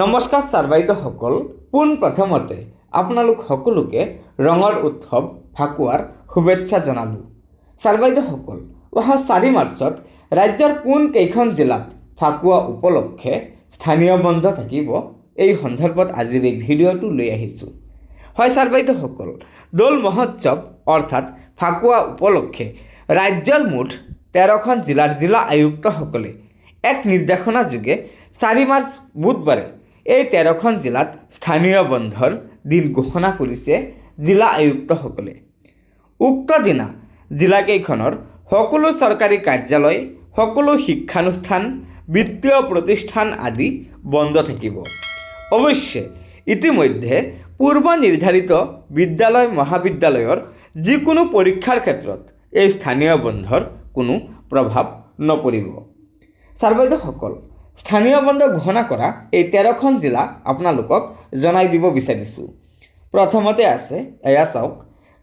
নমস্কাৰ ছাৰ বাইদেউসকল, পোনপ্ৰথমতে আপোনালোক সকলোকে ৰঙৰ উৎসৱ ফাকুৱাৰ শুভেচ্ছা জনালোঁ। ছাৰ বাইদেউসকল, অহা 4 মাৰ্চত ৰাজ্যৰ কোন কেইখন জিলাত ফাকুৱা উপলক্ষে স্থানীয় বন্ধ থাকিব, এই সন্দৰ্ভত আজিৰ এই ভিডিঅ'টো লৈ আহিছোঁ। হয় ছাৰ বাইদেউসকল, দৌল মহোৎসৱ অৰ্থাৎ ফাকুৱা উপলক্ষে ৰাজ্যৰ মুঠ 13খন জিলাৰ জিলা আয়ুক্তসকলে এক নিৰ্দেশনা যোগে 4 মাৰ্চ বুধবাৰে এই 13খন জিলাত স্থানীয় বন্ধৰ দিন ঘোষণা কৰিছে জিলা আয়ুক্তসকলে। উক্ত দিনা জিলাকেইখনৰ সকলো চৰকাৰী কাৰ্যালয়, সকলো শিক্ষানুষ্ঠান, বিত্তীয় প্ৰতিষ্ঠান আদি বন্ধ থাকিব। অৱশ্যে ইতিমধ্যে পূৰ্ব নিৰ্ধাৰিত বিদ্যালয় মহাবিদ্যালয়ৰ যিকোনো পৰীক্ষাৰ ক্ষেত্ৰত এই স্থানীয় বন্ধৰ কোনো প্ৰভাৱ নপৰিব। ছাৰ বাইদেউসকল, স্থানীয় বন্ধ ঘোষণা কৰা এই 13খন জিলা আপোনালোকক জনাই দিব বিচাৰিছোঁ। প্ৰথমতে আছে, এয়া চাওক,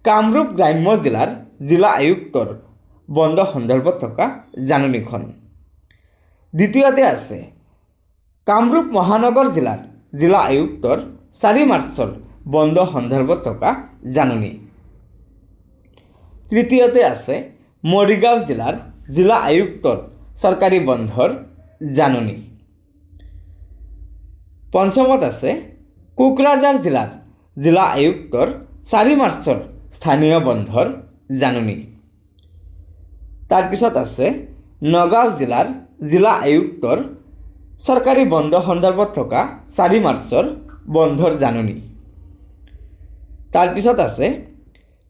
কামৰূপ গ্ৰাম্য জিলাৰ জিলা আয়ুক্তৰ বন্ধ সন্দৰ্ভত থকা জাননীখন। দ্বিতীয়তে আছে কামৰূপ মহানগৰ জিলাৰ জিলা আয়ুক্তৰ 4 মাৰ্চৰ বন্ধ সন্দৰ্ভত থকা জাননী। তৃতীয়তে আছে মৰিগাঁও জিলাৰ জিলা আয়ুক্তৰ চৰকাৰী বন্ধৰ জাননী। পঞ্চমত আছে কোকৰাঝাৰ জিলাৰ জিলা আয়ুক্তৰ 4 মাৰ্চৰ স্থানীয় বন্ধৰ জাননী। তাৰপিছত আছে নগাঁও জিলাৰ জিলা আয়ুক্তৰ চৰকাৰী বন্ধ সন্দৰ্ভত থকা 4 মাৰ্চৰ বন্ধৰ জাননী। তাৰপিছত আছে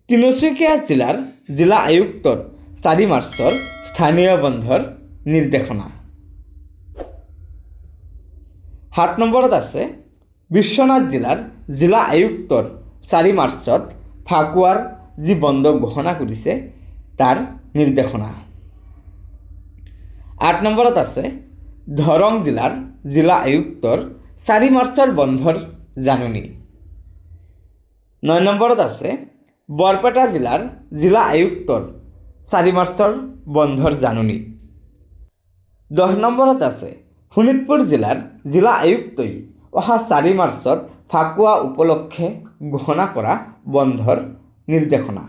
তিনিচুকীয়া জিলাৰ জিলা আয়ুক্তৰ 4 মাৰ্চৰ স্থানীয় বন্ধৰ নিৰ্দেশনা। 7 নম্বৰত আছে বিশ্বনাথ জিলাৰ জিলা আয়ুক্তৰ 4 মাৰ্চত ফাকুৱাৰ যি বন্ধ ঘোষণা কৰিছে তাৰ নিৰ্দেশনা। 8 নম্বৰত আছে দৰং জিলাৰ জিলা আয়ুক্তৰ 4 মাৰ্চৰ বন্ধৰ জাননী। 9 নম্বৰত আছে বৰপেটা জিলাৰ জিলা আয়ুক্তৰ 4 মাৰ্চৰ বন্ধৰ জাননী। 10 নম্বৰত আছে শোণিতপুৰ জিলাৰ জিলা আয়ুক্তই অহা 4 মাৰ্চত ফাকুৱা উপলক্ষে ঘোষণা কৰা বন্ধৰ নিৰ্দেশনা।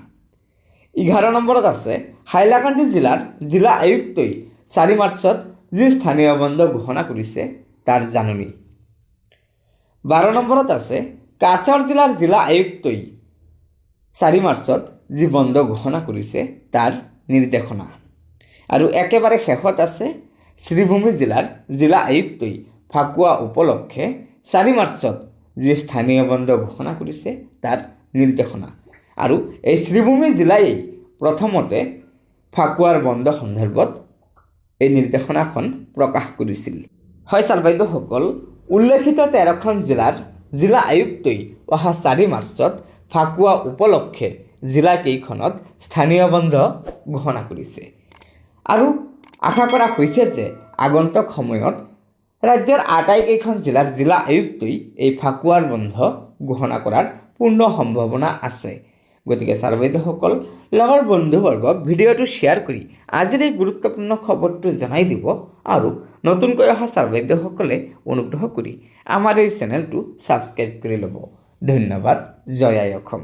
11 নম্বৰত আছে হাইলাকান্দি জিলাৰ জিলা আয়ুক্তই 4 মাৰ্চত যি স্থানীয় বন্ধ ঘোষণা কৰিছে তাৰ জাননী। 12 নম্বৰত আছে কাছাৰ জিলাৰ জিলা আয়ুক্তই 4 মাৰ্চত যি বন্ধ ঘোষণা কৰিছে তাৰ নিৰ্দেশনা। আৰু একেবাৰে শেষত আছে শ্ৰীভূমি জিলাৰ জিলা আয়ুক্তই ফাকুৱা উপলক্ষে 4 মাৰ্চত যি স্থানীয় বন্ধ ঘোষণা কৰিছে তাৰ নিৰ্দেশনা। আৰু এই শ্ৰীভূমি জিলাই প্ৰথমতে ফাকুৱাৰ বন্ধ সন্দৰ্ভত এই নিৰ্দেশনাখন প্ৰকাশ কৰিছিল। হয় ছাৰ বাইদেউসকল, উল্লেখিত 13খন জিলাৰ জিলা আয়ুক্তই অহা 4 মাৰ্চত ফাকুৱা উপলক্ষে জিলাকেইখনত স্থানীয় বন্ধ ঘোষণা কৰিছে। আৰু আশা কৰা হৈছে যে আগন্তুক সময়ত ৰাজ্যৰ আটাইকেইখন জিলাৰ জিলা আয়ুক্তই এই ফাকুৱাৰ বন্ধ ঘোষণা কৰাৰ পূৰ্ণ সম্ভাৱনা আছে। গতিকে ছাৰ বাইদেউসকল, লগৰ বন্ধুবৰ্গক ভিডিঅ'টো শ্বেয়াৰ কৰি আজিৰ এই গুৰুত্বপূৰ্ণ খবৰটো জনাই দিব। আৰু নতুনকৈ অহা ছাৰ বাইদেউসকলে অনুগ্ৰহ কৰি আমাৰ এই চেনেলটো ছাবস্ক্ৰাইব কৰি ল'ব। ধন্যবাদ। জয় আই অসম।